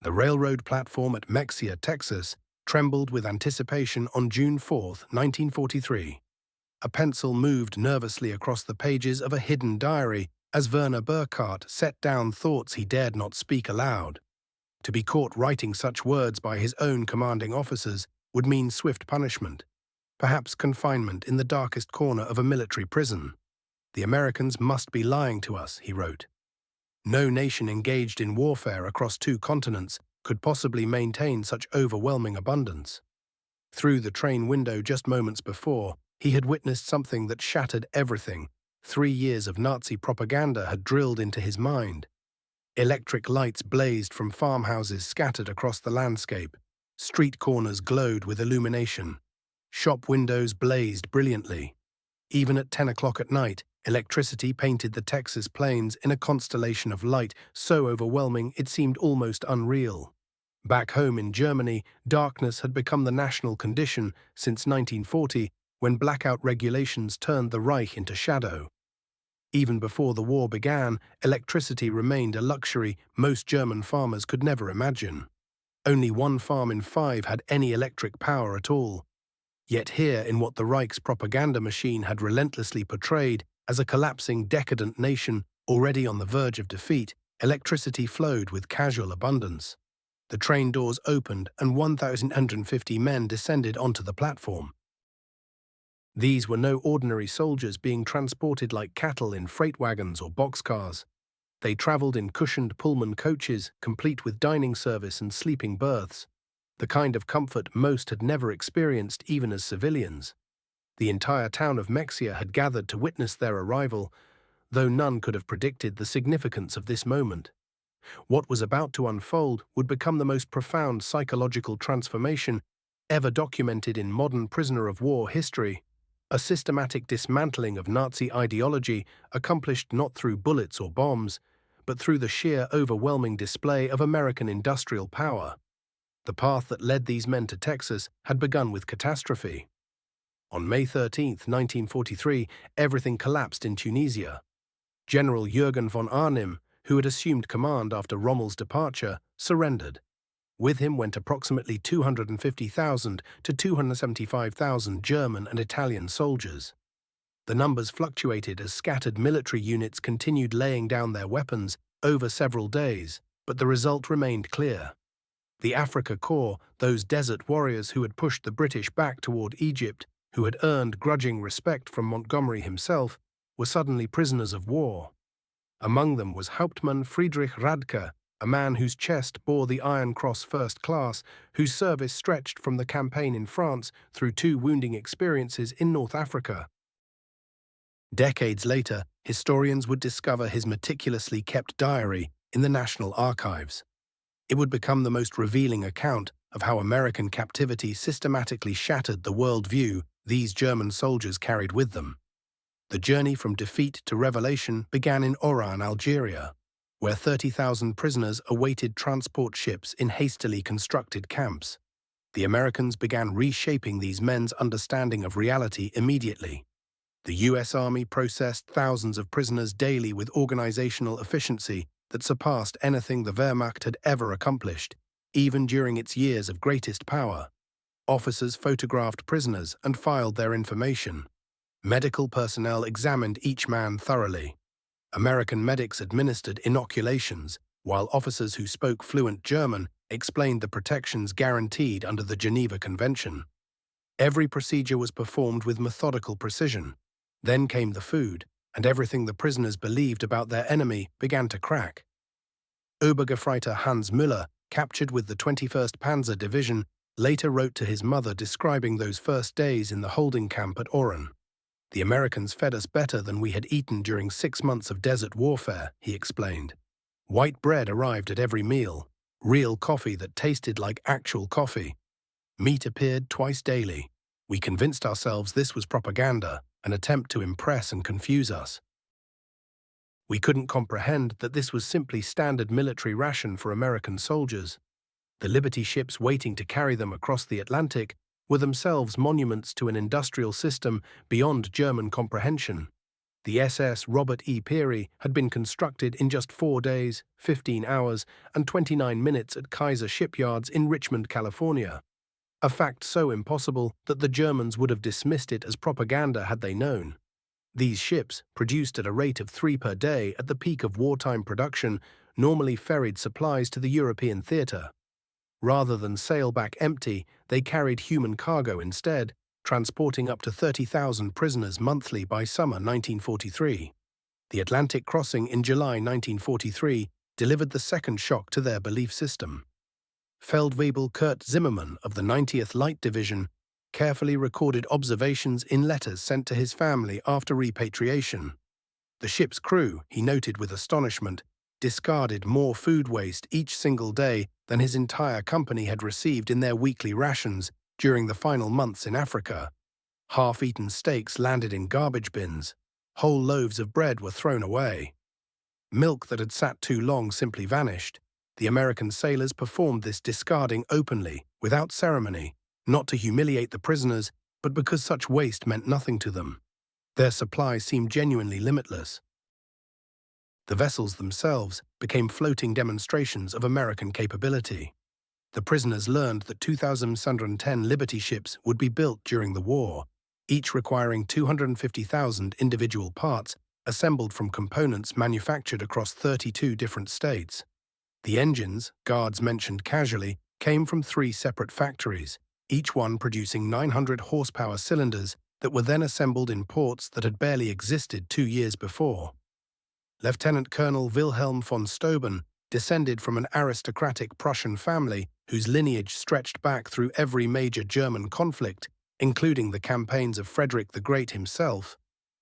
The railroad platform at Mexia, Texas, trembled with anticipation on June 4, 1943. A pencil moved nervously across the pages of a hidden diary as Werner Burkhardt set down thoughts he dared not speak aloud. To be caught writing such words by his own commanding officers would mean swift punishment, perhaps confinement in the darkest corner of a military prison. "The Americans must be lying to us," he wrote. No nation engaged in warfare across two continents could possibly maintain such overwhelming abundance. Through the train window just moments before, he had witnessed something that shattered everything 3 years of Nazi propaganda had drilled into his mind. Electric lights blazed from farmhouses scattered across the landscape. Street corners glowed with illumination. Shop windows blazed brilliantly. Even at 10 o'clock at night, electricity painted the Texas plains in a constellation of light so overwhelming it seemed almost unreal. Back home in Germany, darkness had become the national condition since 1940, when blackout regulations turned the Reich into shadow. Even before the war began, electricity remained a luxury most German farmers could never imagine. Only 1 farm in 5 had any electric power at all. Yet here, in what the Reich's propaganda machine had relentlessly portrayed as a collapsing, decadent nation already on the verge of defeat, electricity flowed with casual abundance. The train doors opened and 1,150 men descended onto the platform. These were no ordinary soldiers being transported like cattle in freight wagons or boxcars. They traveled in cushioned Pullman coaches, complete with dining service and sleeping berths, the kind of comfort most had never experienced even as civilians. The entire town of Mexia had gathered to witness their arrival, though none could have predicted the significance of this moment. What was about to unfold would become the most profound psychological transformation ever documented in modern prisoner of war history. A systematic dismantling of Nazi ideology accomplished not through bullets or bombs, but through the sheer overwhelming display of American industrial power. The path that led these men to Texas had begun with catastrophe. On May 13, 1943, everything collapsed in Tunisia. General Jürgen von Arnim, who had assumed command after Rommel's departure, surrendered. With him went approximately 250,000 to 275,000 German and Italian soldiers. The numbers fluctuated as scattered military units continued laying down their weapons over several days, but the result remained clear. The Afrika Korps, those desert warriors who had pushed the British back toward Egypt, who had earned grudging respect from Montgomery himself, were suddenly prisoners of war. Among them was Hauptmann Friedrich Radke, a man whose chest bore the Iron Cross First Class, whose service stretched from the campaign in France through 2 wounding experiences in North Africa. Decades later, historians would discover his meticulously kept diary in the National Archives. It would become the most revealing account of how American captivity systematically shattered the worldview these German soldiers carried with them. The journey from defeat to revelation began in Oran, Algeria, where 30,000 prisoners awaited transport ships in hastily constructed camps. The Americans began reshaping these men's understanding of reality immediately. The U.S. Army processed thousands of prisoners daily with organizational efficiency that surpassed anything the Wehrmacht had ever accomplished, even during its years of greatest power. Officers photographed prisoners and filed their information. Medical personnel examined each man thoroughly. American medics administered inoculations, while officers who spoke fluent German explained the protections guaranteed under the Geneva Convention. Every procedure was performed with methodical precision. Then came the food, and everything the prisoners believed about their enemy began to crack. Obergefreiter Hans Müller, captured with the 21st Panzer Division, later wrote to his mother describing those first days in the holding camp at Oran. "The Americans fed us better than we had eaten during 6 months of desert warfare," he explained. White bread arrived at every meal, real coffee that tasted like actual coffee. Meat appeared twice daily. We convinced ourselves this was propaganda, an attempt to impress and confuse us. We couldn't comprehend that this was simply standard military ration for American soldiers. The Liberty ships waiting to carry them across the Atlantic were themselves monuments to an industrial system beyond German comprehension. The SS Robert E. Peary had been constructed in just 4 days, 15 hours, and 29 minutes at Kaiser Shipyards in Richmond, California. A fact so impossible that the Germans would have dismissed it as propaganda had they known. These ships, produced at a rate of 3 per day at the peak of wartime production, normally ferried supplies to the European theatre. Rather than sail back empty, they carried human cargo instead, transporting up to 30,000 prisoners monthly by summer 1943. The Atlantic crossing in July 1943 delivered the second shock to their belief system. Feldwebel Kurt Zimmermann of the 90th Light Division carefully recorded observations in letters sent to his family after repatriation. The ship's crew, he noted with astonishment, discarded more food waste each single day than his entire company had received in their weekly rations during the final months in Africa. Half-eaten steaks landed in garbage bins. Whole loaves of bread were thrown away. Milk that had sat too long simply vanished. The American sailors performed this discarding openly, without ceremony, not to humiliate the prisoners, but because such waste meant nothing to them. Their supply seemed genuinely limitless. The vessels themselves became floating demonstrations of American capability. The prisoners learned that 2,610 Liberty ships would be built during the war, each requiring 250,000 individual parts assembled from components manufactured across 32 different states. The engines, guards mentioned casually, came from 3 separate factories, each one producing 900 horsepower cylinders that were then assembled in ports that had barely existed 2 years before. Lieutenant Colonel Wilhelm von Steuben descended from an aristocratic Prussian family whose lineage stretched back through every major German conflict, including the campaigns of Frederick the Great himself,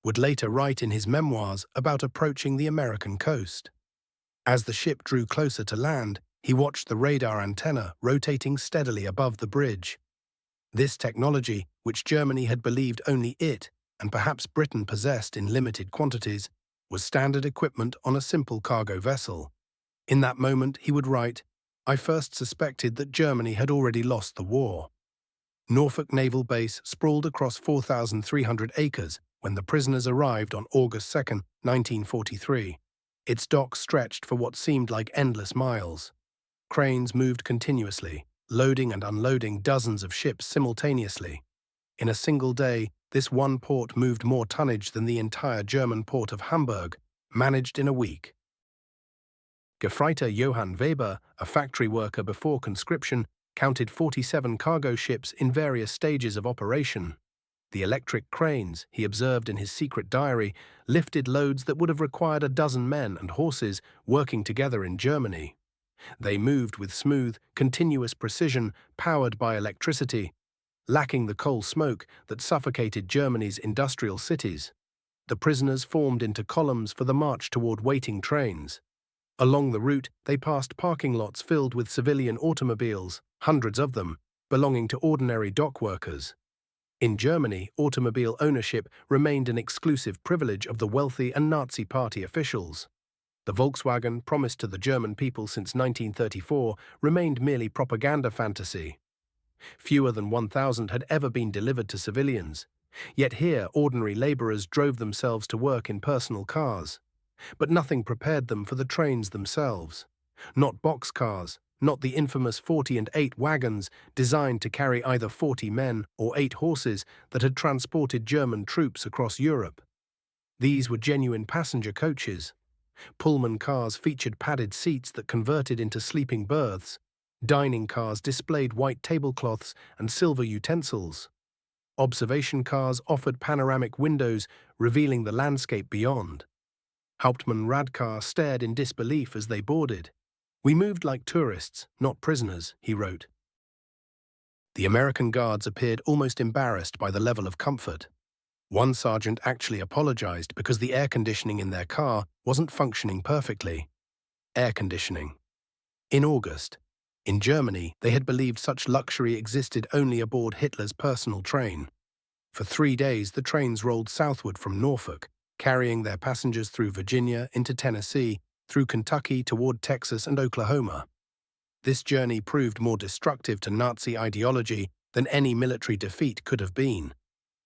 would later write in his memoirs about approaching the American coast. As the ship drew closer to land, he watched the radar antenna rotating steadily above the bridge. This technology, which Germany had believed only it, and perhaps Britain possessed in limited quantities, was standard equipment on a simple cargo vessel. In that moment, he would write, "I first suspected that Germany had already lost the war." Norfolk Naval Base sprawled across 4,300 acres when the prisoners arrived on August 2, 1943. Its docks stretched for what seemed like endless miles. Cranes moved continuously, loading and unloading dozens of ships simultaneously. In a single day, this one port moved more tonnage than the entire German port of Hamburg, managed in a week. Gefreiter Johann Weber, a factory worker before conscription, counted 47 cargo ships in various stages of operation. The electric cranes, he observed in his secret diary, lifted loads that would have required a dozen men and horses working together in Germany. They moved with smooth, continuous precision, powered by electricity, lacking the coal smoke that suffocated Germany's industrial cities. The prisoners formed into columns for the march toward waiting trains. Along the route, they passed parking lots filled with civilian automobiles, hundreds of them, belonging to ordinary dock workers. In Germany, automobile ownership remained an exclusive privilege of the wealthy and Nazi Party officials. The Volkswagen, promised to the German people since 1934, remained merely propaganda fantasy. Fewer than 1,000 had ever been delivered to civilians. Yet here, ordinary laborers drove themselves to work in personal cars. But nothing prepared them for the trains themselves. Not boxcars, not the infamous 40-and-8 wagons designed to carry either 40 men or 8 horses that had transported German troops across Europe. These were genuine passenger coaches. Pullman cars featured padded seats that converted into sleeping berths. Dining cars displayed white tablecloths and silver utensils. Observation cars offered panoramic windows revealing the landscape beyond. Hauptmann Radkar stared in disbelief as they boarded. "We moved like tourists, not prisoners," he wrote. The American guards appeared almost embarrassed by the level of comfort. One sergeant actually apologized because the air conditioning in their car wasn't functioning perfectly. Air conditioning. In August, in Germany, they had believed such luxury existed only aboard Hitler's personal train. For 3 days, the trains rolled southward from Norfolk, carrying their passengers through Virginia into Tennessee, through Kentucky toward Texas and Oklahoma. This journey proved more destructive to Nazi ideology than any military defeat could have been.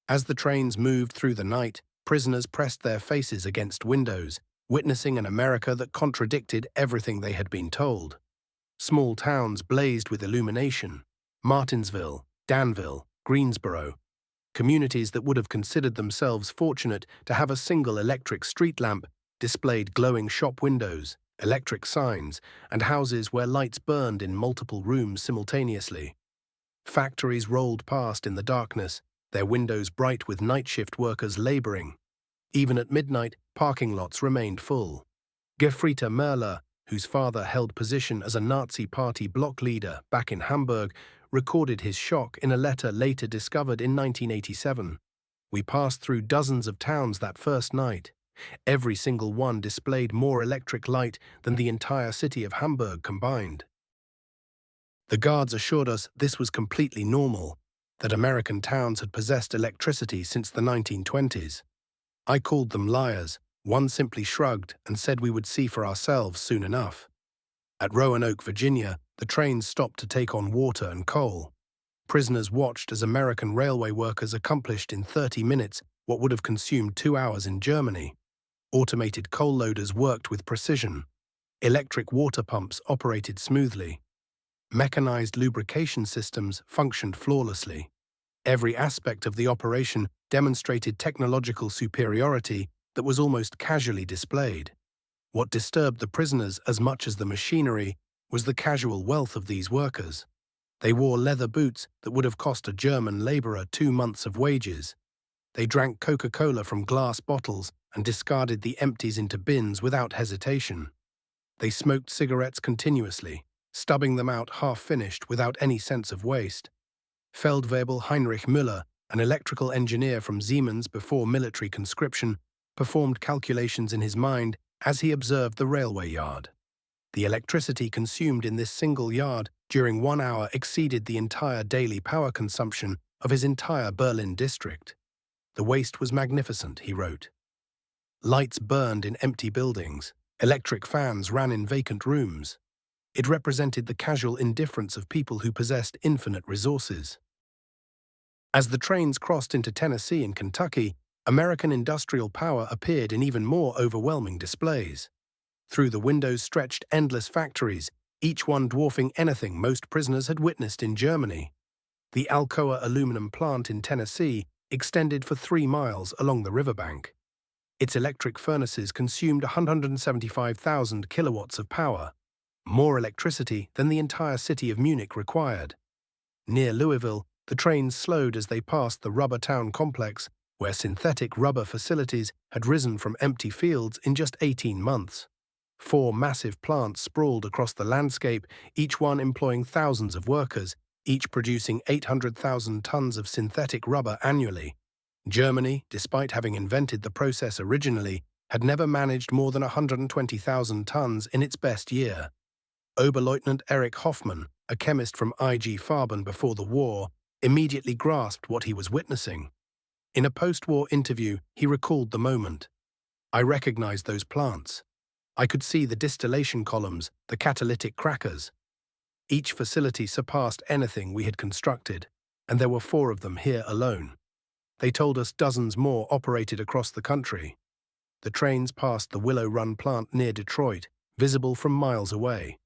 As the trains moved through the night, Prisoners pressed their faces against windows, witnessing an America that contradicted everything they had been told. Small towns blazed with illumination: Martinsville, Danville, Greensboro. Communities that would have considered themselves fortunate to have a single electric street lamp displayed glowing shop windows, electric signs, and houses where lights burned in multiple rooms simultaneously. Factories rolled past in the darkness, their windows bright with night shift workers laboring. Even at midnight, parking lots remained full. Gefrita Merler, whose father held position as a Nazi party bloc leader back in Hamburg, recorded his shock in a letter later discovered in 1987. "We passed through dozens of towns that first night. Every single one displayed more electric light than the entire city of Hamburg combined." The guards assured us this was completely normal, that American towns had possessed electricity since the 1920s. I called them liars. One simply shrugged and said we would see for ourselves soon enough. At Roanoke, Virginia, the trains stopped to take on water and coal. Prisoners watched as American railway workers accomplished in 30 minutes what would have consumed 2 hours in Germany. Automated coal loaders worked with precision. Electric water pumps operated smoothly. Mechanized lubrication systems functioned flawlessly. Every aspect of the operation demonstrated technological superiority that was almost casually displayed. What disturbed the prisoners as much as the machinery was the casual wealth of these workers. They wore leather boots that would have cost a German laborer 2 months of wages. They drank Coca-Cola from glass bottles and discarded the empties into bins without hesitation. They smoked cigarettes continuously, stubbing them out half-finished without any sense of waste. Feldwebel Heinrich Müller, an electrical engineer from Siemens before military conscription, performed calculations in his mind as he observed the railway yard. The electricity consumed in this single yard during 1 hour exceeded the entire daily power consumption of his entire Berlin district. The waste was magnificent, he wrote. Lights burned in empty buildings. Electric fans ran in vacant rooms. It represented the casual indifference of people who possessed infinite resources. As the trains crossed into Tennessee and Kentucky, American industrial power appeared in even more overwhelming displays. Through the windows stretched endless factories, each one dwarfing anything most prisoners had witnessed in Germany. The Alcoa aluminum plant in Tennessee extended for 3 miles along the riverbank. Its electric furnaces consumed 175,000 kilowatts of power, more electricity than the entire city of Munich required. Near Louisville, the trains slowed as they passed the rubber town complex, where synthetic rubber facilities had risen from empty fields in just 18 months. 4 massive plants sprawled across the landscape, each one employing thousands of workers, each producing 800,000 tons of synthetic rubber annually. Germany, despite having invented the process originally, had never managed more than 120,000 tons in its best year. Oberleutnant Erich Hoffmann, a chemist from IG Farben before the war, immediately grasped what he was witnessing. In a post-war interview, he recalled the moment. "I recognized those plants. I could see the distillation columns, the catalytic crackers. Each facility surpassed anything we had constructed, and there were 4 of them here alone. They told us dozens more operated across the country." The trains passed the Willow Run plant near Detroit, visible from miles away.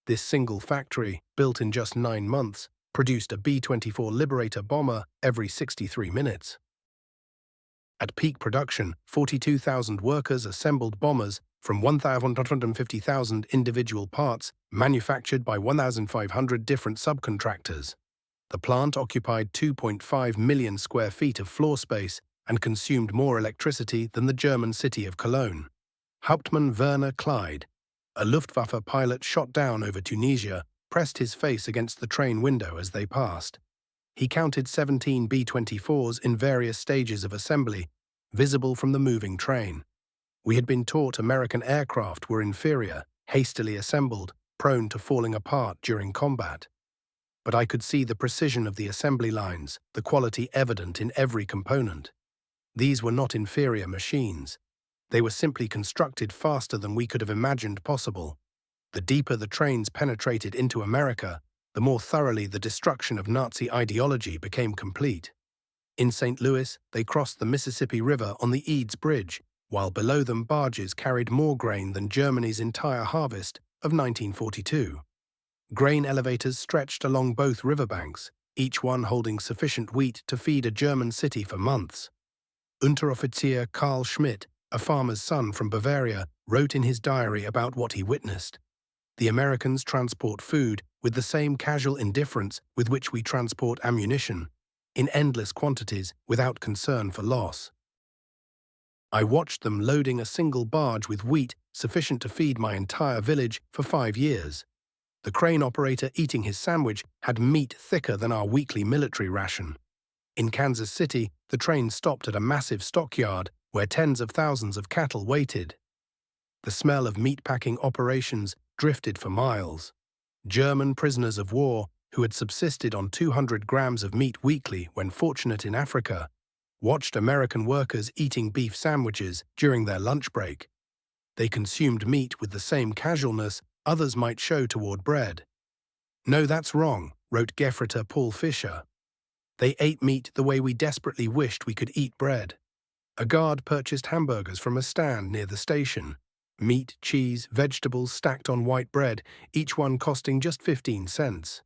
This single factory, built in just 9 months, produced a B-24 Liberator bomber every 63 minutes. At peak production, 42,000 workers assembled bombers from 150,000 individual parts manufactured by 1,500 different subcontractors. The plant occupied 2.5 million square feet of floor space and consumed more electricity than the German city of Cologne. Hauptmann Werner Clyde, a Luftwaffe pilot shot down over Tunisia, pressed his face against the train window as they passed. He counted 17 B-24s in various stages of assembly, visible from the moving train. We had been taught American aircraft were inferior, hastily assembled, prone to falling apart during combat. But I could see the precision of the assembly lines, the quality evident in every component. These were not inferior machines. They were simply constructed faster than we could have imagined possible. The deeper the trains penetrated into America, the more thoroughly the destruction of Nazi ideology became complete. In St. Louis, they crossed the Mississippi River on the Eads Bridge, while below them barges carried more grain than Germany's entire harvest of 1942. Grain elevators stretched along both riverbanks, each one holding sufficient wheat to feed a German city for months. Unteroffizier Karl Schmidt, a farmer's son from Bavaria, wrote in his diary about what he witnessed. The Americans transport food with the same casual indifference with which we transport ammunition, in endless quantities without concern for loss. I watched them loading a single barge with wheat sufficient to feed my entire village for 5 years. The crane operator eating his sandwich had meat thicker than our weekly military ration. In Kansas City, the train stopped at a massive stockyard where tens of thousands of cattle waited. The smell of meatpacking operations drifted for miles. German prisoners of war, who had subsisted on 200 grams of meat weekly when fortunate in Africa, watched American workers eating beef sandwiches during their lunch break. They consumed meat with the same casualness others might show toward bread. "No, that's wrong," wrote Gefreiter Paul Fischer. "They ate meat the way we desperately wished we could eat bread." A guard purchased hamburgers from a stand near the station. Meat, cheese, vegetables stacked on white bread, each one costing just 15 cents.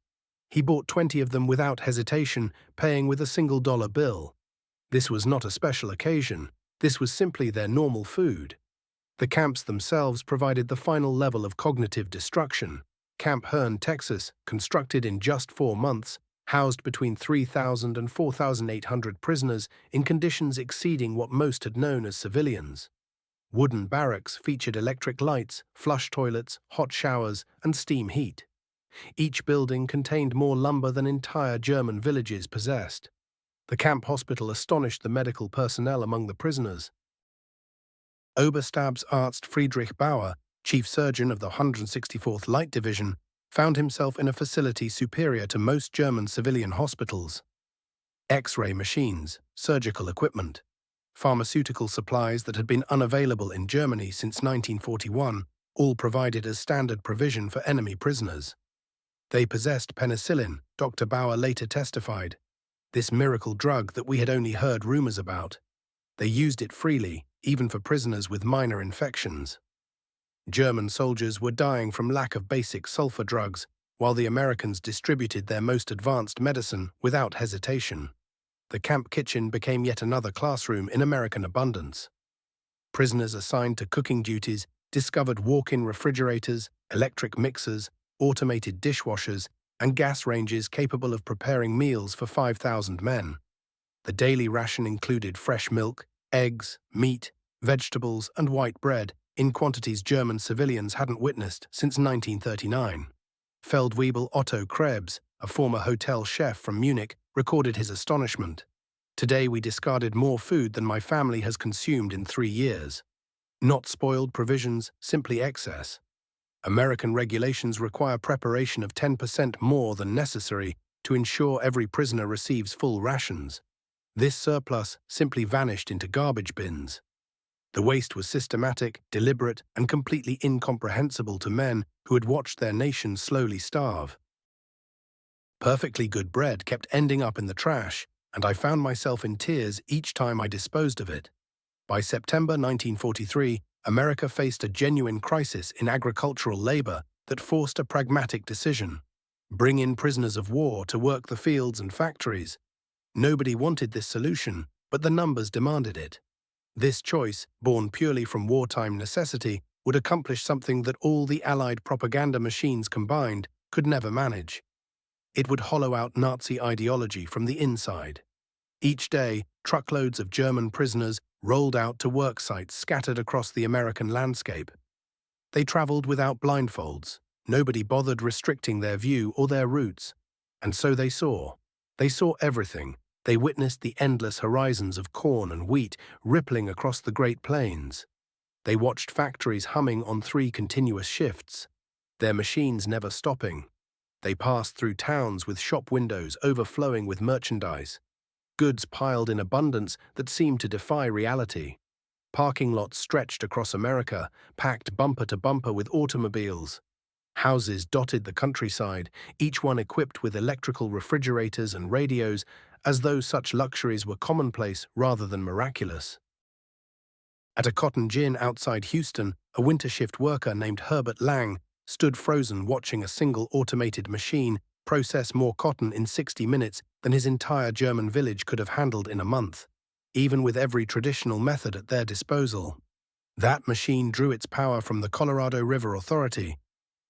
He bought 20 of them without hesitation, paying with a single dollar bill. This was not a special occasion. This was simply their normal food. The camps themselves provided the final level of cognitive destruction. Camp Hearn, Texas, constructed in just 4 months, housed between 3,000 and 4,800 prisoners in conditions exceeding what most had known as civilians. Wooden barracks featured electric lights, flush toilets, hot showers, and steam heat. Each building contained more lumber than entire German villages possessed. The camp hospital astonished the medical personnel among the prisoners. Oberstabsarzt Friedrich Bauer, chief surgeon of the 164th Light Division, found himself in a facility superior to most German civilian hospitals. X-ray machines, surgical equipment, pharmaceutical supplies that had been unavailable in Germany since 1941, all provided as standard provision for enemy prisoners. They possessed penicillin, Dr. Bauer later testified, this miracle drug that we had only heard rumors about. They used it freely, even for prisoners with minor infections. German soldiers were dying from lack of basic sulfur drugs, while the Americans distributed their most advanced medicine without hesitation. The camp kitchen became yet another classroom in American abundance. Prisoners assigned to cooking duties discovered walk-in refrigerators, electric mixers, automated dishwashers, and gas ranges capable of preparing meals for 5,000 men. The daily ration included fresh milk, eggs, meat, vegetables, and white bread in quantities German civilians hadn't witnessed since 1939. Feldwebel Otto Krebs, a former hotel chef from Munich, recorded his astonishment. "Today we discarded more food than my family has consumed in 3 years. Not spoiled provisions, simply excess. American regulations require preparation of 10% more than necessary to ensure every prisoner receives full rations. This surplus simply vanished into garbage bins. The waste was systematic, deliberate, and completely incomprehensible to men who had watched their nation slowly starve. Perfectly good bread kept ending up in the trash, and I found myself in tears each time I disposed of it." By September 1943, America faced a genuine crisis in agricultural labor that forced a pragmatic decision: bring in prisoners of war to work the fields and factories. Nobody wanted this solution, but the numbers demanded it. This choice, born purely from wartime necessity, would accomplish something that all the Allied propaganda machines combined could never manage. It would hollow out Nazi ideology from the inside. Each day, truckloads of German prisoners rolled out to work sites scattered across the American landscape. They traveled without blindfolds. Nobody bothered restricting their view or their routes. And so they saw. They saw everything. They witnessed the endless horizons of corn and wheat rippling across the Great Plains. They watched factories humming on 3 continuous shifts, their machines never stopping. They passed through towns with shop windows overflowing with merchandise, goods piled in abundance that seemed to defy reality. Parking lots stretched across America, packed bumper to bumper with automobiles. Houses dotted the countryside, each one equipped with electrical refrigerators and radios, as though such luxuries were commonplace rather than miraculous. At a cotton gin outside Houston, a winter shift worker named Herbert Lang stood frozen watching a single automated machine process more cotton in 60 minutes than his entire German village could have handled in a month, even with every traditional method at their disposal. That machine drew its power from the Colorado River Authority,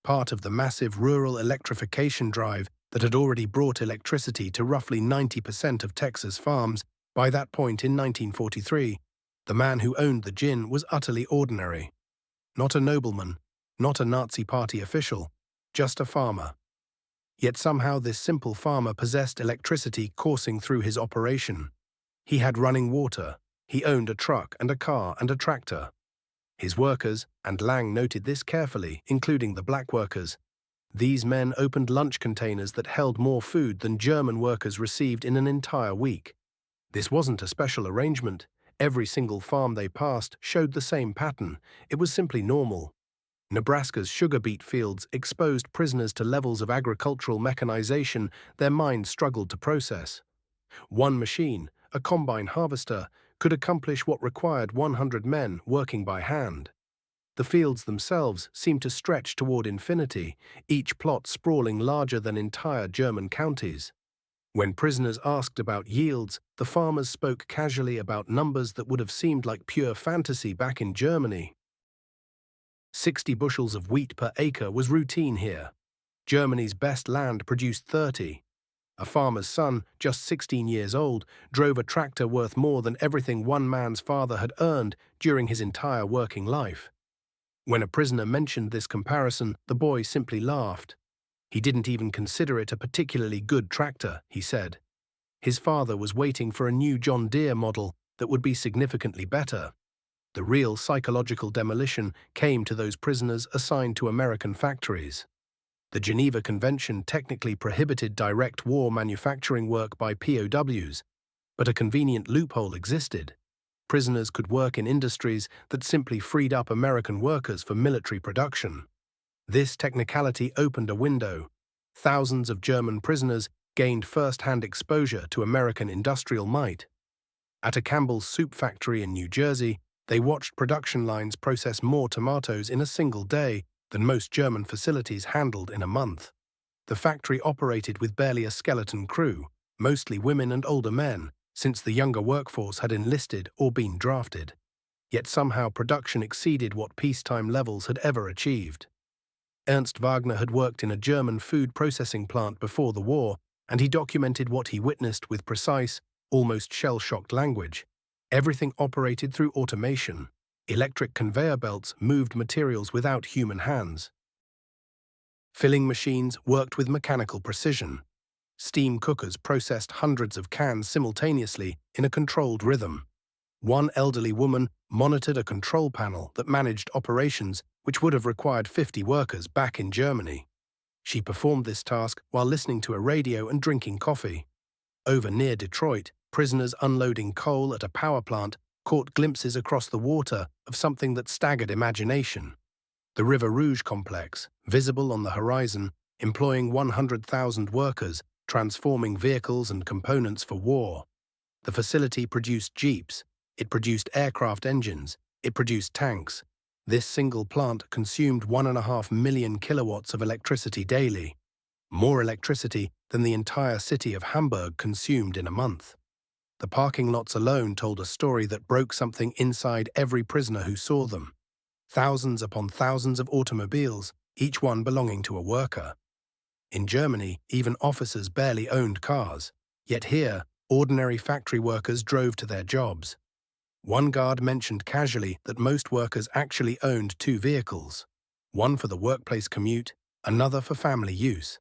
part of the massive rural electrification drive that had already brought electricity to roughly 90% of Texas farms by that point in 1943. The man who owned the gin was utterly ordinary. Not a nobleman, not a Nazi Party official, just a farmer. Yet somehow this simple farmer possessed electricity coursing through his operation. He had running water, he owned a truck and a car and a tractor. His workers, and Lang noted this carefully, including the black workers, these men opened lunch containers that held more food than German workers received in an entire week. This wasn't a special arrangement. Every single farm they passed showed the same pattern. It was simply normal. Nebraska's sugar beet fields exposed prisoners to levels of agricultural mechanization their minds struggled to process. One machine, a combine harvester, could accomplish what required 100 men working by hand. The fields themselves seemed to stretch toward infinity, each plot sprawling larger than entire German counties. When prisoners asked about yields, the farmers spoke casually about numbers that would have seemed like pure fantasy back in Germany. 60 bushels of wheat per acre was routine here. Germany's best land produced 30. A farmer's son, just 16 years old, drove a tractor worth more than everything one man's father had earned during his entire working life. When a prisoner mentioned this comparison, the boy simply laughed. He didn't even consider it a particularly good tractor, he said. His father was waiting for a new John Deere model that would be significantly better. The real psychological demolition came to those prisoners assigned to American factories. The Geneva Convention technically prohibited direct war manufacturing work by POWs, but a convenient loophole existed. Prisoners could work in industries that simply freed up American workers for military production. This technicality opened a window. Thousands of German prisoners gained first-hand exposure to American industrial might. At a Campbell's soup factory in New Jersey, they watched production lines process more tomatoes in a single day than most German facilities handled in a month. The factory operated with barely a skeleton crew, mostly women and older men, since the younger workforce had enlisted or been drafted. Yet somehow production exceeded what peacetime levels had ever achieved. Ernst Wagner had worked in a German food processing plant before the war, and he documented what he witnessed with precise, almost shell-shocked language. Everything operated through automation. Electric conveyor belts moved materials without human hands. Filling machines worked with mechanical precision. Steam cookers processed hundreds of cans simultaneously in a controlled rhythm. One elderly woman monitored a control panel that managed operations which would have required 50 workers back in Germany. She performed this task while listening to a radio and drinking coffee. Over near Detroit, prisoners unloading coal at a power plant caught glimpses across the water of something that staggered imagination. The River Rouge complex, visible on the horizon, employing 100,000 workers, transforming vehicles and components for war. The facility produced jeeps, it produced aircraft engines, it produced tanks. This single plant consumed 1.5 million kilowatts of electricity daily, more electricity than the entire city of Hamburg consumed in a month. The parking lots alone told a story that broke something inside every prisoner who saw them. Thousands upon thousands of automobiles, each one belonging to a worker. In Germany, even officers barely owned cars, yet here, ordinary factory workers drove to their jobs. One guard mentioned casually that most workers actually owned 2 vehicles, one for the workplace commute, another for family use.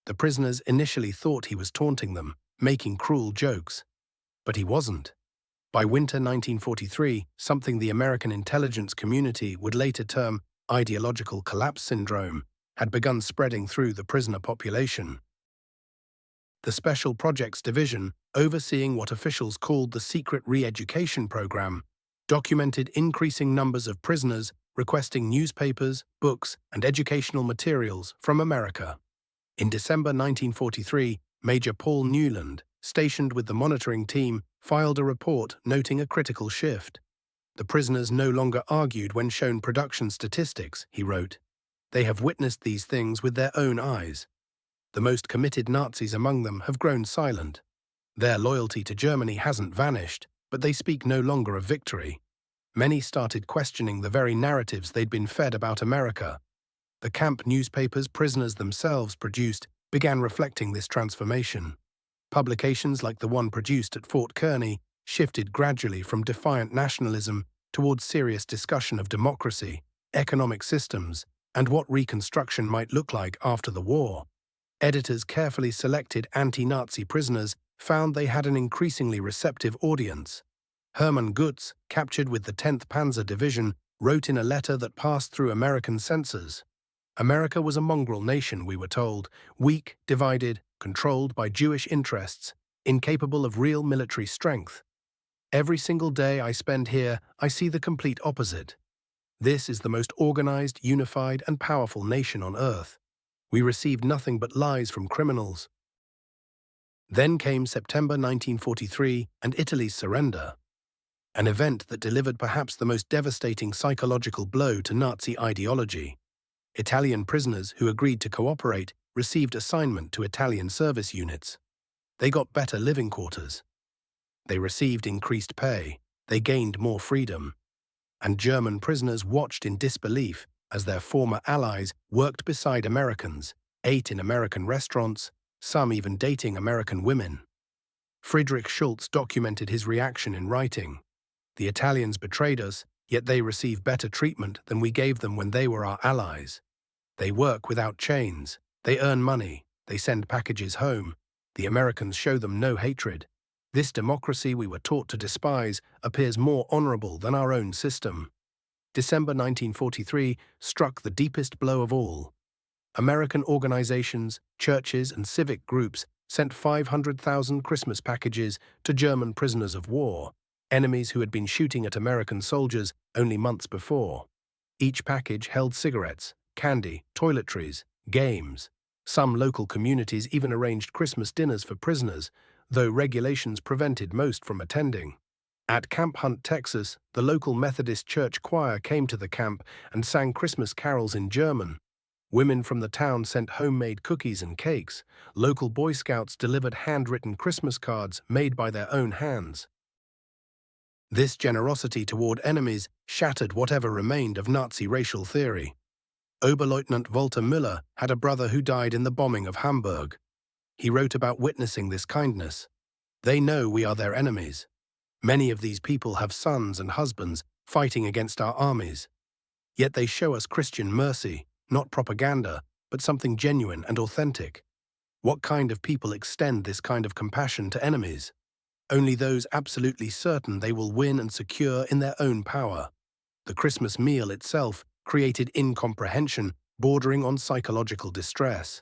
The prisoners initially thought he was taunting them, making cruel jokes. But he wasn't. By winter 1943, something the American intelligence community would later term ideological collapse syndrome had begun spreading through the prisoner population. The Special Projects Division, overseeing what officials called the Secret Re-Education Program, documented increasing numbers of prisoners requesting newspapers, books, and educational materials from America. In December 1943, Major Paul Newland, stationed with the monitoring team, filed a report noting a critical shift. The prisoners no longer argued when shown production statistics, he wrote. They have witnessed these things with their own eyes. The most committed Nazis among them have grown silent. Their loyalty to Germany hasn't vanished, but they speak no longer of victory. Many started questioning the very narratives they'd been fed about America. The camp newspapers prisoners themselves produced began reflecting this transformation. Publications like the one produced at Fort Kearny shifted gradually from defiant nationalism towards serious discussion of democracy, economic systems, and what Reconstruction might look like after the war. Editors carefully selected anti-Nazi prisoners found they had an increasingly receptive audience. Hermann Gutz, captured with the 10th Panzer Division, wrote in a letter that passed through American censors. America was a mongrel nation, we were told, weak, divided, controlled by Jewish interests, incapable of real military strength. Every single day I spend here, I see the complete opposite. This is the most organized, unified, and powerful nation on earth. We received nothing but lies from criminals. Then came September 1943 and Italy's surrender, an event that delivered perhaps the most devastating psychological blow to Nazi ideology. Italian prisoners who agreed to cooperate received assignment to Italian service units. They got better living quarters. They received increased pay. They gained more freedom. And German prisoners watched in disbelief as their former allies worked beside Americans, ate in American restaurants, some even dating American women. Friedrich Schultz documented his reaction in writing. The Italians betrayed us, yet they receive better treatment than we gave them when they were our allies. They work without chains. They earn money. They send packages home. The Americans show them no hatred. This democracy we were taught to despise appears more honorable than our own system. December 1943 struck the deepest blow of all. American organizations, churches, and civic groups sent 500,000 Christmas packages to German prisoners of war, enemies who had been shooting at American soldiers only months before. Each package held cigarettes, candy, toiletries, games. Some local communities even arranged Christmas dinners for prisoners, though regulations prevented most from attending. At Camp Hunt, Texas, the local Methodist church choir came to the camp and sang Christmas carols in German. Women from the town sent homemade cookies and cakes. Local Boy Scouts delivered handwritten Christmas cards made by their own hands. This generosity toward enemies shattered whatever remained of Nazi racial theory. Oberleutnant Walter Müller had a brother who died in the bombing of Hamburg. He wrote about witnessing this kindness. They know we are their enemies. Many of these people have sons and husbands fighting against our armies. Yet they show us Christian mercy, not propaganda, but something genuine and authentic. What kind of people extend this kind of compassion to enemies? Only those absolutely certain they will win and secure in their own power. The Christmas meal itself created incomprehension bordering on psychological distress.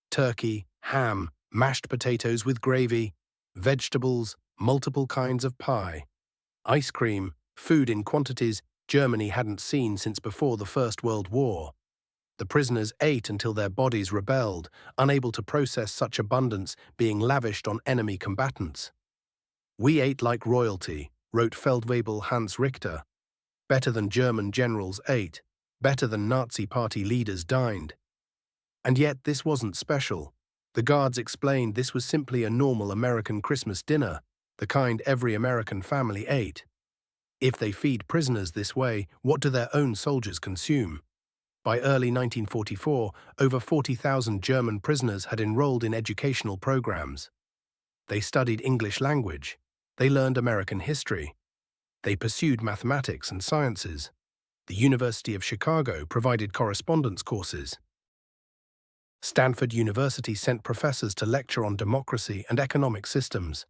Turkey, ham, mashed potatoes with gravy, vegetables, multiple kinds of pie, ice cream, food in quantities Germany hadn't seen since before the First World War. The prisoners ate until their bodies rebelled, unable to process such abundance being lavished on enemy combatants. "We ate like royalty," wrote Feldwebel Hans Richter. "Better than German generals ate, better than Nazi party leaders dined." And yet this wasn't special. The guards explained this was simply a normal American Christmas dinner, the kind every American family ate. If they feed prisoners this way, what do their own soldiers consume? By early 1944, over 40,000 German prisoners had enrolled in educational programs. They studied English language. They learned American history. They pursued mathematics and sciences. The University of Chicago provided correspondence courses. Stanford University sent professors to lecture on democracy and economic systems.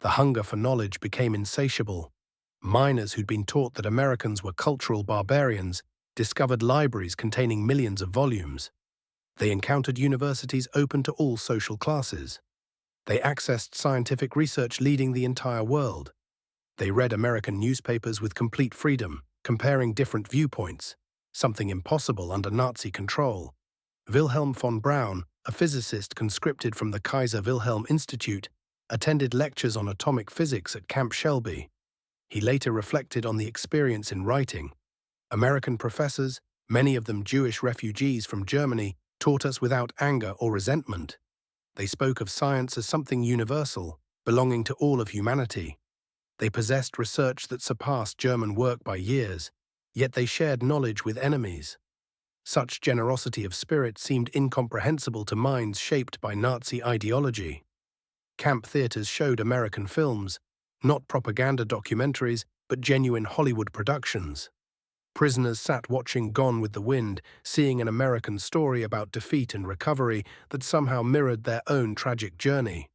The hunger for knowledge became insatiable. Miners who'd been taught that Americans were cultural barbarians discovered libraries containing millions of volumes. They encountered universities open to all social classes. They accessed scientific research leading the entire world. They read American newspapers with complete freedom, comparing different viewpoints, something impossible under Nazi control. Wilhelm von Braun, a physicist conscripted from the Kaiser Wilhelm Institute, attended lectures on atomic physics at Camp Shelby. He later reflected on the experience in writing. American professors, many of them Jewish refugees from Germany, taught us without anger or resentment. They spoke of science as something universal, belonging to all of humanity. They possessed research that surpassed German work by years, yet they shared knowledge with enemies. Such generosity of spirit seemed incomprehensible to minds shaped by Nazi ideology. Camp theaters showed American films, not propaganda documentaries, but genuine Hollywood productions. Prisoners sat watching Gone with the Wind, seeing an American story about defeat and recovery that somehow mirrored their own tragic journey.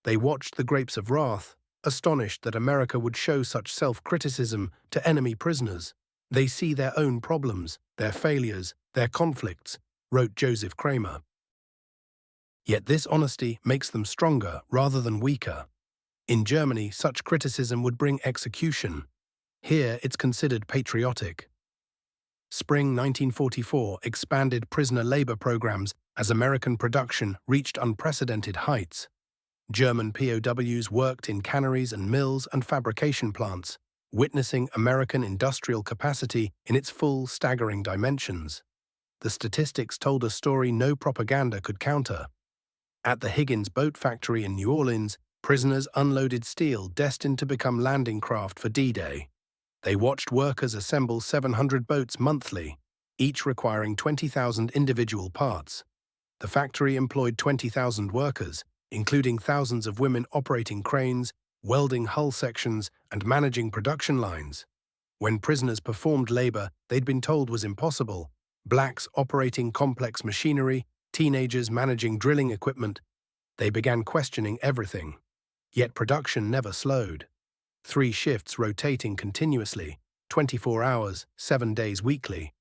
They watched The Grapes of Wrath, astonished that America would show such self-criticism to enemy prisoners. They see their own problems, their failures, their conflicts, wrote Joseph Kramer. Yet this honesty makes them stronger rather than weaker. In Germany, such criticism would bring execution. Here, it's considered patriotic. Spring 1944 expanded prisoner labor programs as American production reached unprecedented heights. German POWs worked in canneries and mills and fabrication plants, witnessing American industrial capacity in its full, staggering dimensions. The statistics told a story no propaganda could counter. At the Higgins Boat Factory in New Orleans, prisoners unloaded steel destined to become landing craft for D-Day. They watched workers assemble 700 boats monthly, each requiring 20,000 individual parts. The factory employed 20,000 workers, including thousands of women operating cranes, welding hull sections, and managing production lines. When prisoners performed labor they'd been told was impossible, blacks operating complex machinery, teenagers managing drilling equipment, they began questioning everything. Yet production never slowed. 3 shifts rotating continuously, 24 hours, 7 days weekly.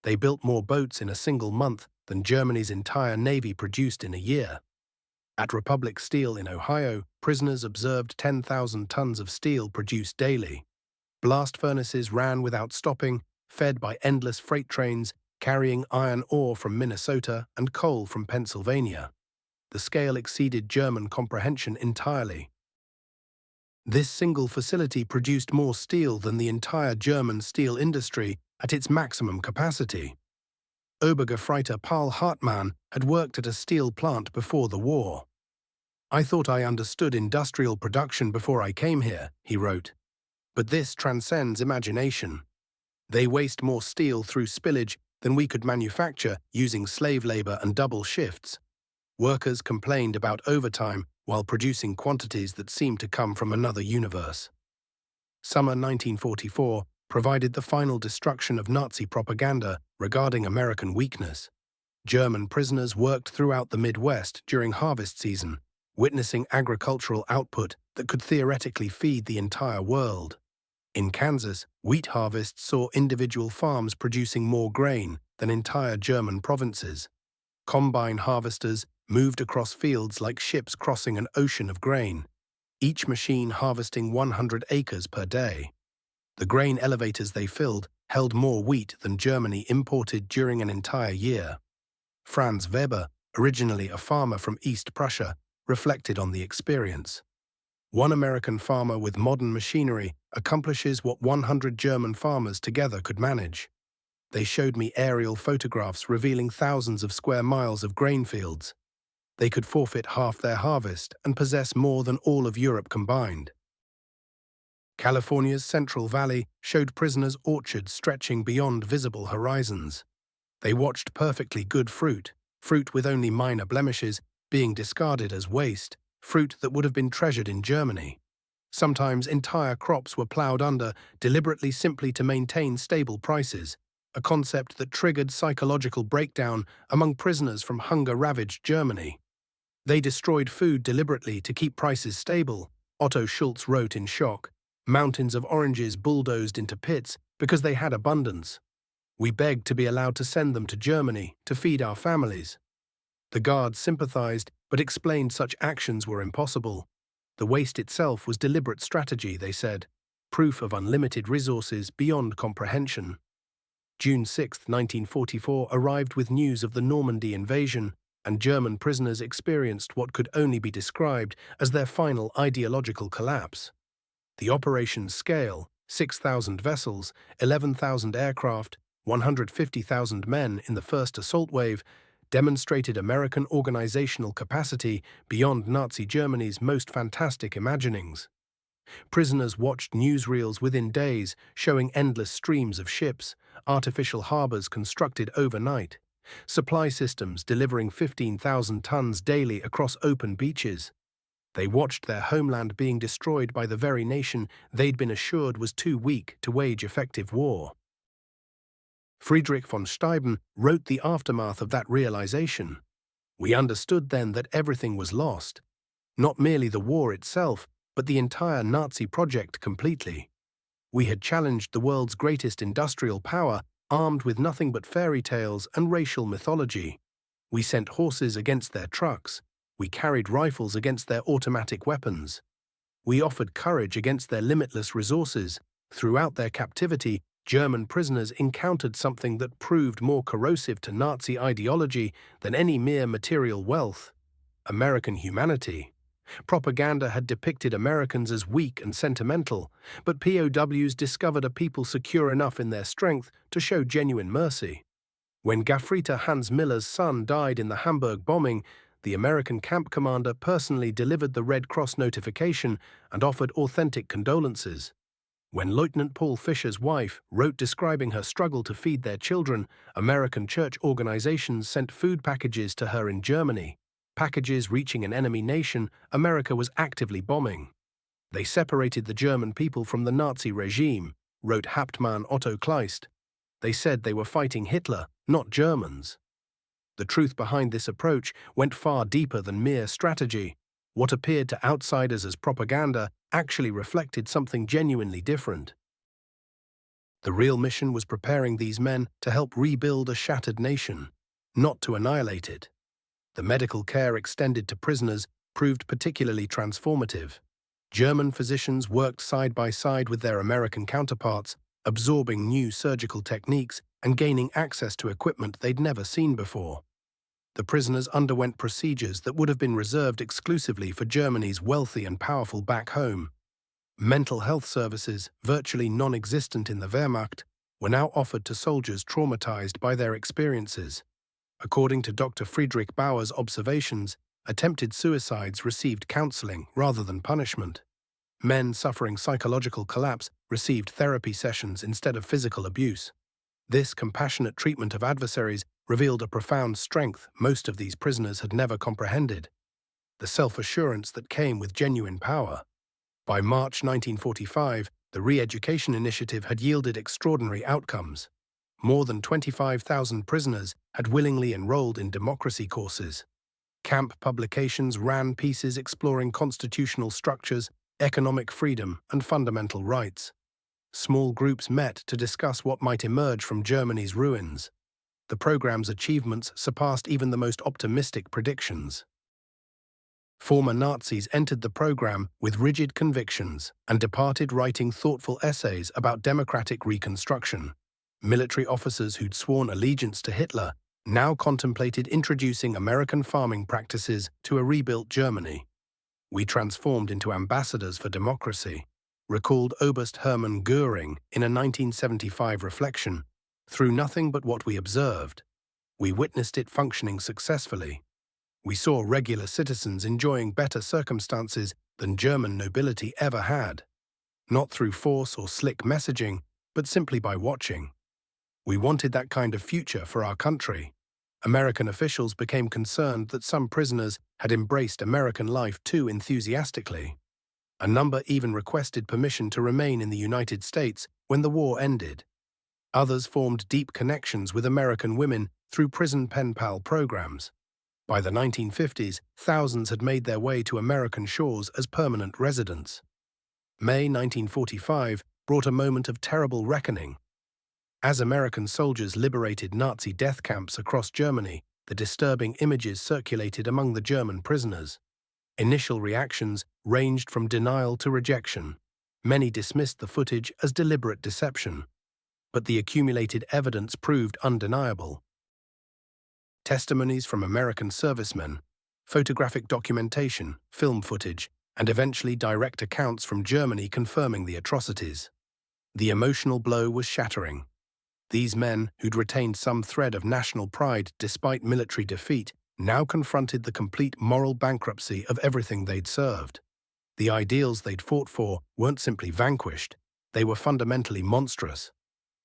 They built more boats in a single month than Germany's entire navy produced in a year. At Republic Steel in Ohio, prisoners observed 10,000 tons of steel produced daily. Blast furnaces ran without stopping, fed by endless freight trains carrying iron ore from Minnesota and coal from Pennsylvania. The scale exceeded German comprehension entirely. This single facility produced more steel than the entire German steel industry at its maximum capacity. Obergefreiter Paul Hartmann had worked at a steel plant before the war. "I thought I understood industrial production before I came here," he wrote. "But this transcends imagination. They waste more steel through spillage than we could manufacture using slave labor and double shifts. Workers complained about overtime while producing quantities that seemed to come from another universe." Summer 1944 provided the final destruction of Nazi propaganda regarding American weakness. German prisoners worked throughout the Midwest during harvest season, witnessing agricultural output that could theoretically feed the entire world. In Kansas, wheat harvests saw individual farms producing more grain than entire German provinces. Combine harvesters moved across fields like ships crossing an ocean of grain, each machine harvesting 100 acres per day. The grain elevators they filled held more wheat than Germany imported during an entire year. Franz Weber, originally a farmer from East Prussia, reflected on the experience. "One American farmer with modern machinery accomplishes what 100 German farmers together could manage." They showed me aerial photographs revealing thousands of square miles of grain fields. They could forfeit half their harvest and possess more than all of Europe combined. California's Central Valley showed prisoners' orchards stretching beyond visible horizons. They watched perfectly good fruit with only minor blemishes, being discarded as waste, fruit that would have been treasured in Germany. Sometimes entire crops were plowed under deliberately simply to maintain stable prices, a concept that triggered psychological breakdown among prisoners from hunger-ravaged Germany. "They destroyed food deliberately to keep prices stable," Otto Schultz wrote in shock. "Mountains of oranges bulldozed into pits because they had abundance. We begged to be allowed to send them to Germany to feed our families." The guards sympathized, but explained such actions were impossible. The waste itself was deliberate strategy, they said, proof of unlimited resources beyond comprehension. June 6, 1944 arrived with news of the Normandy invasion, and German prisoners experienced what could only be described as their final ideological collapse. The operation's scale, 6,000 vessels, 11,000 aircraft, 150,000 men in the first assault wave, demonstrated American organizational capacity beyond Nazi Germany's most fantastic imaginings. Prisoners watched newsreels within days showing endless streams of ships, artificial harbors constructed overnight, supply systems delivering 15,000 tons daily across open beaches. They watched their homeland being destroyed by the very nation they'd been assured was too weak to wage effective war. Friedrich von Steuben wrote the aftermath of that realization. We understood then that everything was lost, not merely the war itself, but the entire Nazi project completely. We had challenged the world's greatest industrial power, armed with nothing but fairy tales and racial mythology. We sent horses against their trucks. We carried rifles against their automatic weapons. We offered courage against their limitless resources. Throughout their captivity, German prisoners encountered something that proved more corrosive to Nazi ideology than any mere material wealth: American humanity. Propaganda had depicted Americans as weak and sentimental, but POWs discovered a people secure enough in their strength to show genuine mercy. When Gafrita Hans Miller's son died in the Hamburg bombing, the American camp commander personally delivered the Red Cross notification and offered authentic condolences. When Lieutenant Paul Fisher's wife wrote describing her struggle to feed their children, American church organizations sent food packages to her in Germany. Packages reaching an enemy nation America was actively bombing. They separated the German people from the Nazi regime, wrote Hauptmann Otto Kleist. They said they were fighting Hitler, not Germans. The truth behind this approach went far deeper than mere strategy. What appeared to outsiders as propaganda actually reflected something genuinely different. The real mission was preparing these men to help rebuild a shattered nation, not to annihilate it. The medical care extended to prisoners proved particularly transformative. German physicians worked side by side with their American counterparts, absorbing new surgical techniques and gaining access to equipment they'd never seen before. The prisoners underwent procedures that would have been reserved exclusively for Germany's wealthy and powerful back home. Mental health services, virtually non-existent in the Wehrmacht, were now offered to soldiers traumatized by their experiences. According to Dr. Friedrich Bauer's observations, attempted suicides received counseling rather than punishment. Men suffering psychological collapse received therapy sessions instead of physical abuse. This compassionate treatment of adversaries revealed a profound strength most of these prisoners had never comprehended: the self-assurance that came with genuine power. By March 1945, the re-education initiative had yielded extraordinary outcomes. More than 25,000 prisoners had willingly enrolled in democracy courses. Camp publications ran pieces exploring constitutional structures, economic freedom, and fundamental rights. Small groups met to discuss what might emerge from Germany's ruins. The program's achievements surpassed even the most optimistic predictions. Former Nazis entered the program with rigid convictions and departed writing thoughtful essays about democratic reconstruction. Military officers who'd sworn allegiance to Hitler now contemplated introducing American farming practices to a rebuilt Germany. "We transformed into ambassadors for democracy," recalled Oberst Hermann Göring in a 1975 reflection. "Through nothing but what we observed, we witnessed it functioning successfully. We saw regular citizens enjoying better circumstances than German nobility ever had, not through force or slick messaging, but simply by watching. We wanted that kind of future for our country." American officials became concerned that some prisoners had embraced American life too enthusiastically. A number even requested permission to remain in the United States when the war ended. Others formed deep connections with American women through prison pen pal programs. By the 1950s, thousands had made their way to American shores as permanent residents. May 1945 brought a moment of terrible reckoning. As American soldiers liberated Nazi death camps across Germany, the disturbing images circulated among the German prisoners. Initial reactions ranged from denial to rejection. Many dismissed the footage as deliberate deception. But the accumulated evidence proved undeniable. testimonies from American servicemen, photographic documentation, film footage, and eventually direct accounts from Germany confirming the atrocities. The emotional blow was shattering. These men, who'd retained some thread of national pride despite military defeat, now confronted the complete moral bankruptcy of everything they'd served. The ideals they'd fought for weren't simply vanquished, they were fundamentally monstrous.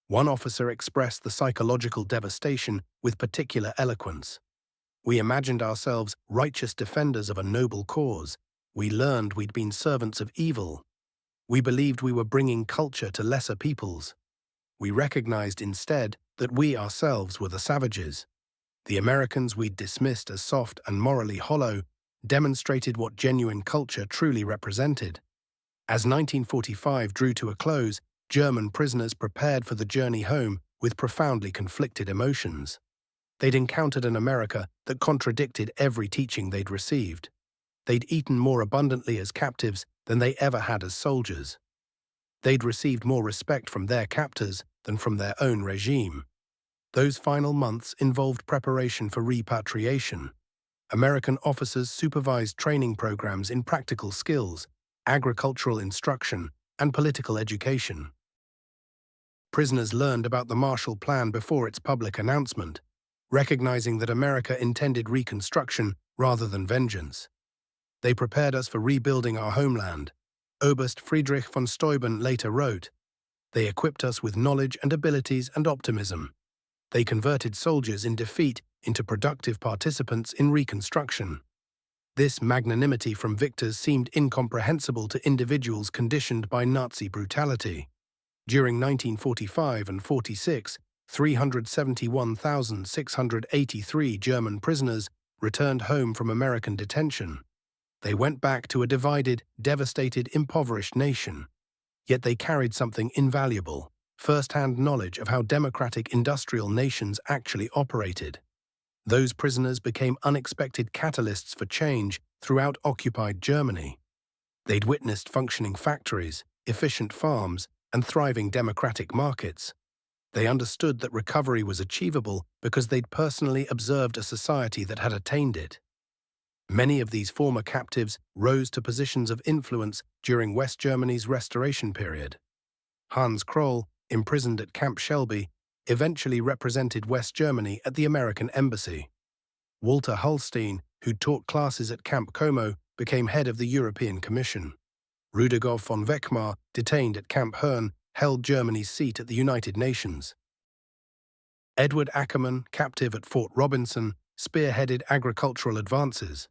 One officer expressed the psychological devastation with particular eloquence. "We imagined ourselves righteous defenders of a noble cause. We learned we'd been servants of evil. We believed we were bringing culture to lesser peoples. We recognized instead that we ourselves were the savages. The Americans we'd dismissed as soft and morally hollow demonstrated what genuine culture truly represented." As 1945 drew to a close, German prisoners prepared for the journey home with profoundly conflicted emotions. They'd encountered an America that contradicted every teaching they'd received. They'd eaten more abundantly as captives than they ever had as soldiers. They'd received more respect from their captors than from their own regime. Those final months involved preparation for repatriation. American officers supervised training programs in practical skills, agricultural instruction, and political education. Prisoners learned about the Marshall Plan before its public announcement, recognizing that America intended reconstruction rather than vengeance. "They prepared us for rebuilding our homeland," Oberst Friedrich von Steuben later wrote. "They equipped us with knowledge and abilities and optimism. They converted soldiers in defeat into productive participants in reconstruction." This magnanimity from victors seemed incomprehensible to individuals conditioned by Nazi brutality. During 1945 and 46, 371,683 German prisoners returned home from American detention. They went back to a divided, devastated, impoverished nation. Yet they carried something invaluable: first-hand knowledge of how democratic industrial nations actually operated. Those prisoners became unexpected catalysts for change throughout occupied Germany. They'd witnessed functioning factories, efficient farms, and thriving democratic markets. They understood that recovery was achievable because they'd personally observed a society that had attained it. Many of these former captives rose to positions of influence during West Germany's restoration period. Hans Kroll, imprisoned at Camp Shelby, eventually represented West Germany at the American Embassy. Walter Hallstein, who'd taught classes at Camp Como, became head of the European Commission. Rudolf von Weckmar, detained at Camp Herne, held Germany's seat at the United Nations. Edward Ackerman, captive at Fort Robinson, spearheaded agricultural advances.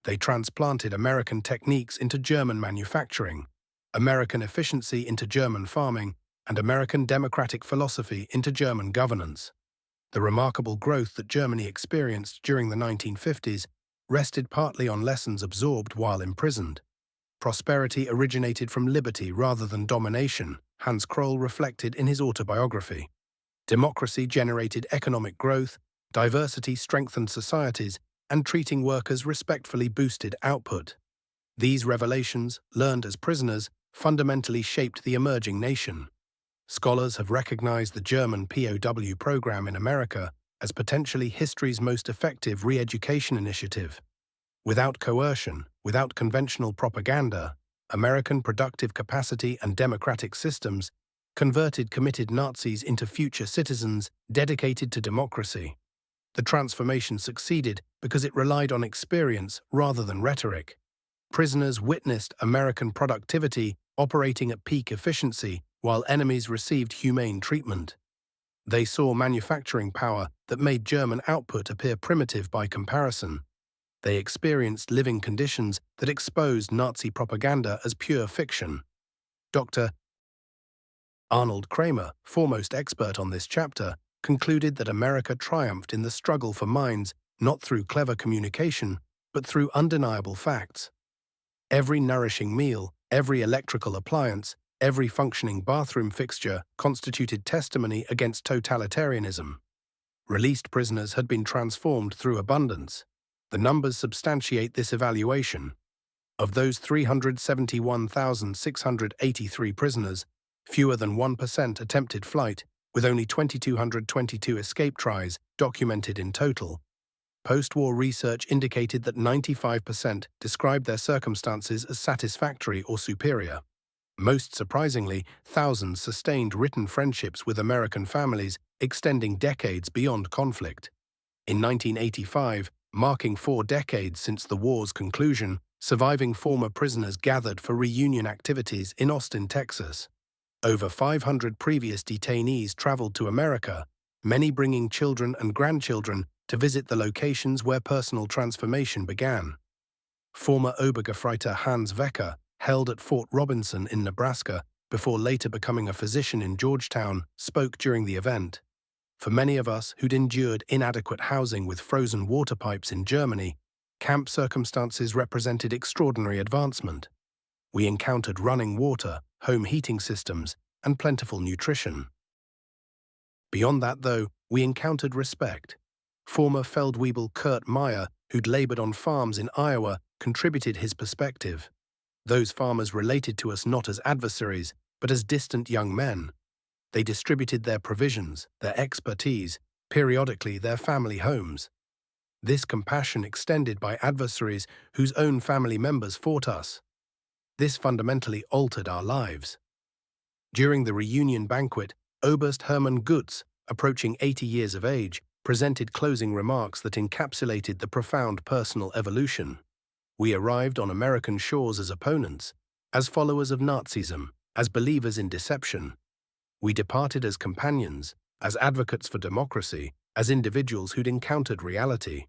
They transplanted American techniques into German manufacturing, American efficiency into German farming, and American democratic philosophy into German governance. The remarkable growth that Germany experienced during the 1950s rested partly on lessons absorbed while imprisoned. Prosperity originated from liberty rather than domination, Hans Kroll reflected in his autobiography. Democracy generated economic growth, diversity strengthened societies, and treating workers respectfully boosted output. These revelations, learned as prisoners, fundamentally shaped the emerging nation. Scholars have recognized the German POW program in America as potentially history's most effective re-education initiative. Without coercion, without conventional propaganda, American productive capacity and democratic systems converted committed Nazis into future citizens dedicated to democracy. The transformation succeeded because it relied on experience rather than rhetoric. Prisoners witnessed American productivity operating at peak efficiency while enemies received humane treatment. They saw manufacturing power that made German output appear primitive by comparison. They experienced living conditions that exposed Nazi propaganda as pure fiction. Dr. Arnold Kramer, foremost expert on this chapter, concluded that America triumphed in the struggle for minds not through clever communication, but through undeniable facts. Every nourishing meal, every electrical appliance, every functioning bathroom fixture constituted testimony against totalitarianism. Released prisoners had been transformed through abundance. The numbers substantiate this evaluation. Of those 371,683 prisoners, fewer than 1% attempted flight, with only 2,222 escape tries documented in total. Post-war research indicated that 95% described their circumstances as satisfactory or superior. Most surprisingly, thousands sustained written friendships with American families, extending decades beyond conflict. In 1985, marking 4 decades since the war's conclusion, surviving former prisoners gathered for reunion activities in Austin, Texas. Over 500 previous detainees traveled to America, many bringing children and grandchildren to visit the locations where personal transformation began. Former Obergefreiter Hans Wecker, held at Fort Robinson in Nebraska before later becoming a physician in Georgetown, spoke during the event. For many of us who'd endured inadequate housing with frozen water pipes in Germany, camp circumstances represented extraordinary advancement. We encountered running water, home heating systems, and plentiful nutrition. Beyond that, though, we encountered respect. Former Feldwebel Kurt Meyer, who'd labored on farms in Iowa, contributed his perspective. Those farmers related to us not as adversaries, but as distant young men. They distributed their provisions, their expertise, periodically their family homes. This compassion extended by adversaries whose own family members fought us. This fundamentally altered our lives. During the reunion banquet, Oberst Hermann Gutz, approaching 80 years of age, presented closing remarks that encapsulated the profound personal evolution. We arrived on American shores as opponents, as followers of Nazism, as believers in deception. We departed as companions, as advocates for democracy, as individuals who'd encountered reality.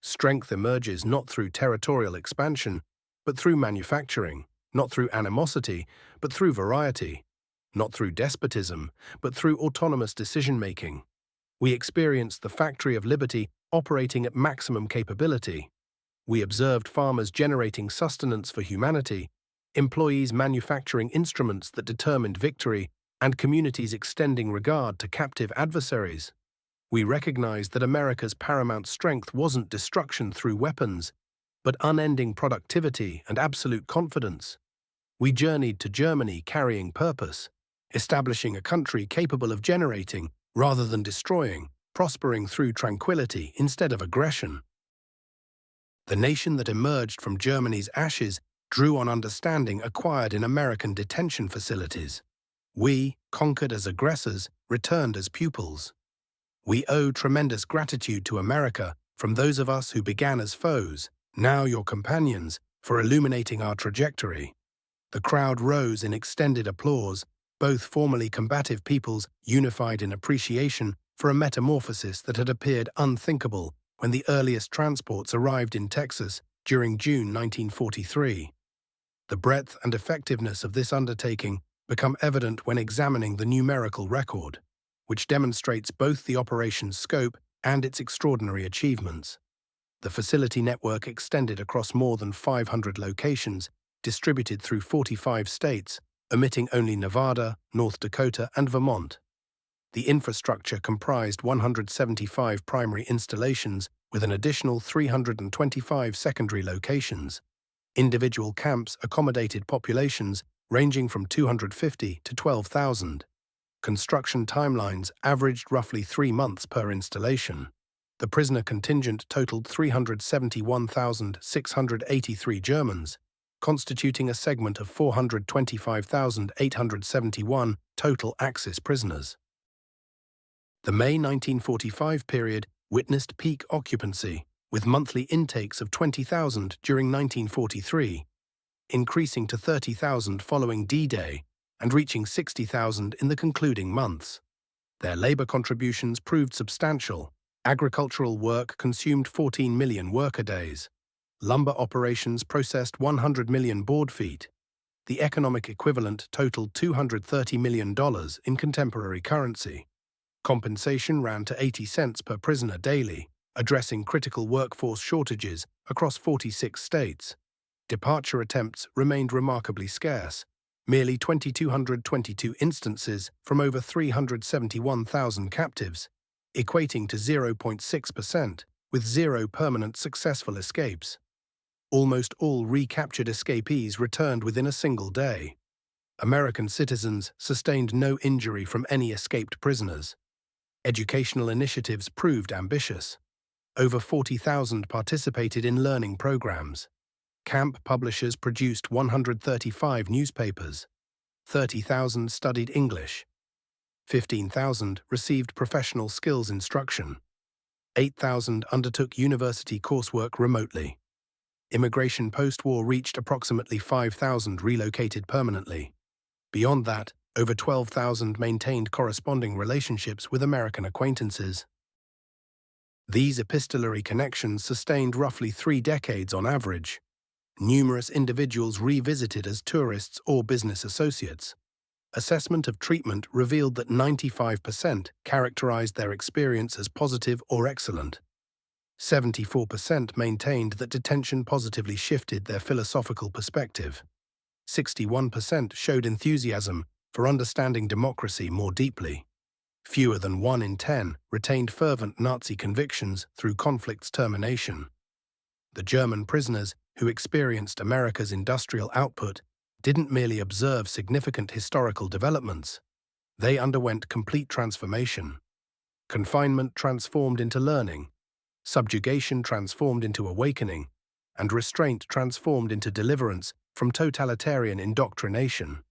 Strength emerges not through territorial expansion, but through manufacturing, not through animosity, but through variety, not through despotism, but through autonomous decision-making. We experienced the factory of liberty operating at maximum capability. We observed farmers generating sustenance for humanity, employees manufacturing instruments that determined victory, and communities extending regard to captive adversaries. We recognized that America's paramount strength wasn't destruction through weapons, but unending productivity and absolute confidence. We journeyed to Germany carrying purpose, establishing a country capable of generating, rather than destroying, prospering through tranquility instead of aggression. The nation that emerged from Germany's ashes drew on understanding acquired in American detention facilities. We, conquered as aggressors, returned as pupils. We owe tremendous gratitude to America from those of us who began as foes, now your companions, for illuminating our trajectory. The crowd rose in extended applause, both formerly combative peoples unified in appreciation for a metamorphosis that had appeared unthinkable when the earliest transports arrived in Texas during June 1943. The breadth and effectiveness of this undertaking become evident when examining the numerical record, which demonstrates both the operation's scope and its extraordinary achievements. The facility network extended across more than 500 locations, distributed through 45 states, omitting only Nevada, North Dakota, and Vermont. The infrastructure comprised 175 primary installations with an additional 325 secondary locations. Individual camps accommodated populations ranging from 250 to 12,000. Construction timelines averaged roughly 3 months per installation. The prisoner contingent totaled 371,683 Germans, constituting a segment of 425,871 total Axis prisoners. The May 1945 period witnessed peak occupancy, with monthly intakes of 20,000 during 1943, increasing to 30,000 following D-Day and reaching 60,000 in the concluding months. Their labor contributions proved substantial. Agricultural work consumed 14 million worker-days. Lumber operations processed 100 million board feet. The economic equivalent totaled $230 million in contemporary currency. Compensation ran to 80 cents per prisoner daily, addressing critical workforce shortages across 46 states. Departure attempts remained remarkably scarce, merely 2,222 instances from over 371,000 captives, equating to 0.6%, with 0 permanent successful escapes. Almost all recaptured escapees returned within a single day. American citizens sustained no injury from any escaped prisoners. Educational initiatives proved ambitious. Over 40,000 participated in learning programs. Camp publishers produced 135 newspapers. 30,000 studied English. 15,000 received professional skills instruction. 8,000 undertook university coursework remotely. Immigration post-war reached approximately 5,000 relocated permanently. Beyond that, over 12,000 maintained corresponding relationships with American acquaintances. These epistolary connections sustained roughly 3 decades on average. Numerous individuals revisited as tourists or business associates. Assessment of treatment revealed that 95% characterized their experience as positive or excellent. 74% maintained that detention positively shifted their philosophical perspective. 61% showed enthusiasm for understanding democracy more deeply. Fewer than 1 in 10 retained fervent Nazi convictions through conflict's termination. The German prisoners who experienced America's industrial output didn't merely observe significant historical developments. They underwent complete transformation. Confinement transformed into learning, subjugation transformed into awakening, and restraint transformed into deliverance from totalitarian indoctrination.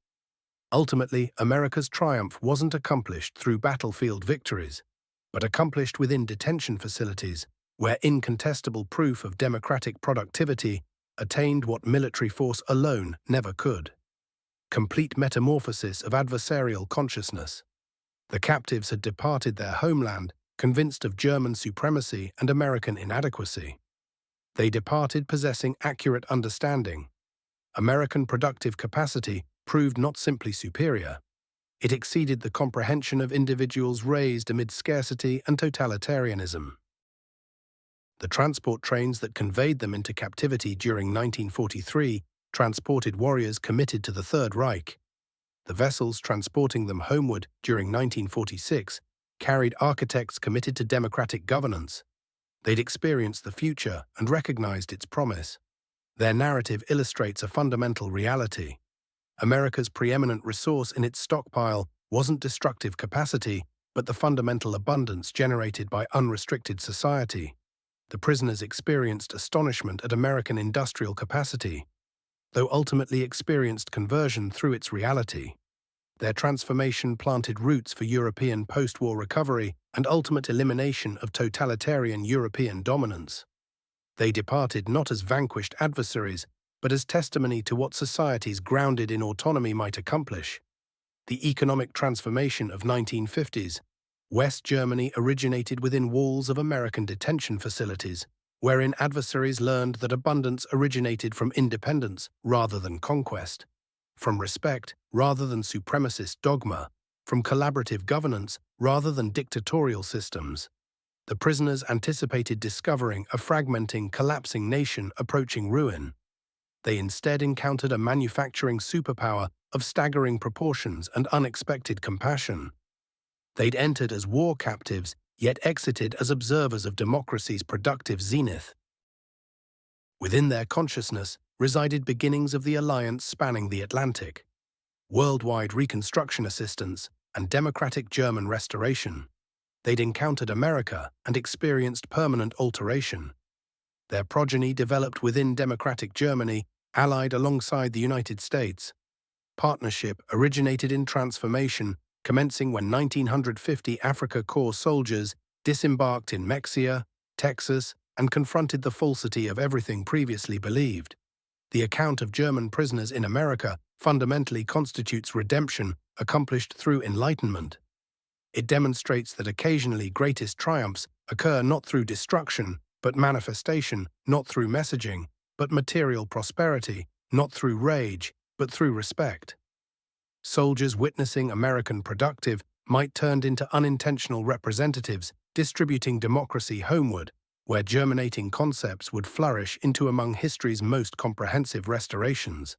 Ultimately, America's triumph wasn't accomplished through battlefield victories, but accomplished within detention facilities, where incontestable proof of democratic productivity attained what military force alone never could. Complete metamorphosis of adversarial consciousness. The captives had departed their homeland, convinced of German supremacy and American inadequacy. They departed possessing accurate understanding. American productive capacity proved not simply superior. It exceeded the comprehension of individuals raised amid scarcity and totalitarianism. The transport trains that conveyed them into captivity during 1943 transported warriors committed to the Third Reich. The vessels transporting them homeward during 1946 carried architects committed to democratic governance. They'd experienced the future and recognized its promise. Their narrative illustrates a fundamental reality. America's preeminent resource in its stockpile wasn't destructive capacity, but the fundamental abundance generated by unrestricted society. The prisoners experienced astonishment at American industrial capacity, though ultimately experienced conversion through its reality. Their transformation planted roots for European post-war recovery and ultimate elimination of totalitarian European dominance. They departed not as vanquished adversaries, but as testimony to what societies grounded in autonomy might accomplish. The economic transformation of 1950s, West Germany originated within walls of American detention facilities, wherein adversaries learned that abundance originated from independence rather than conquest, from respect rather than supremacist dogma, from collaborative governance rather than dictatorial systems. The prisoners anticipated discovering a fragmenting, collapsing nation approaching ruin. They instead encountered a manufacturing superpower of staggering proportions and unexpected compassion. They'd entered as war captives, yet exited as observers of democracy's productive zenith. Within their consciousness resided beginnings of the alliance spanning the Atlantic, worldwide reconstruction assistance, and democratic German restoration. They'd encountered America and experienced permanent alteration. Their progeny developed within democratic Germany, allied alongside the United States. Partnership originated in transformation, commencing when 1950 Afrika Korps soldiers disembarked in Mexico, Texas, and confronted the falsity of everything previously believed. The account of German prisoners in America fundamentally constitutes redemption accomplished through enlightenment. It demonstrates that occasionally greatest triumphs occur not through destruction, but manifestation, not through messaging, but material prosperity, not through rage, but through respect. Soldiers witnessing American productive might turn into unintentional representatives distributing democracy homeward, where germinating concepts would flourish into among history's most comprehensive restorations.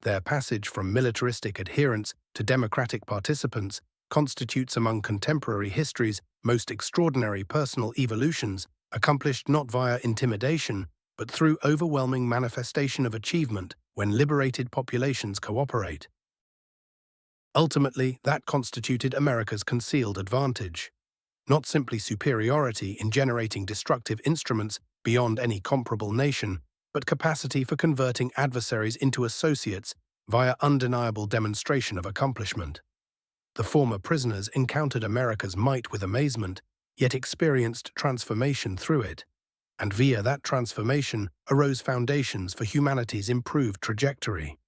Their passage from militaristic adherents to democratic participants constitutes among contemporary history's most extraordinary personal evolutions, accomplished not via intimidation, but through overwhelming manifestation of achievement when liberated populations cooperate. Ultimately, that constituted America's concealed advantage. not simply superiority in generating destructive instruments beyond any comparable nation, but capacity for converting adversaries into associates via undeniable demonstration of accomplishment. The former prisoners encountered America's might with amazement, yet experienced transformation through it, and via that transformation arose foundations for humanity's improved trajectory.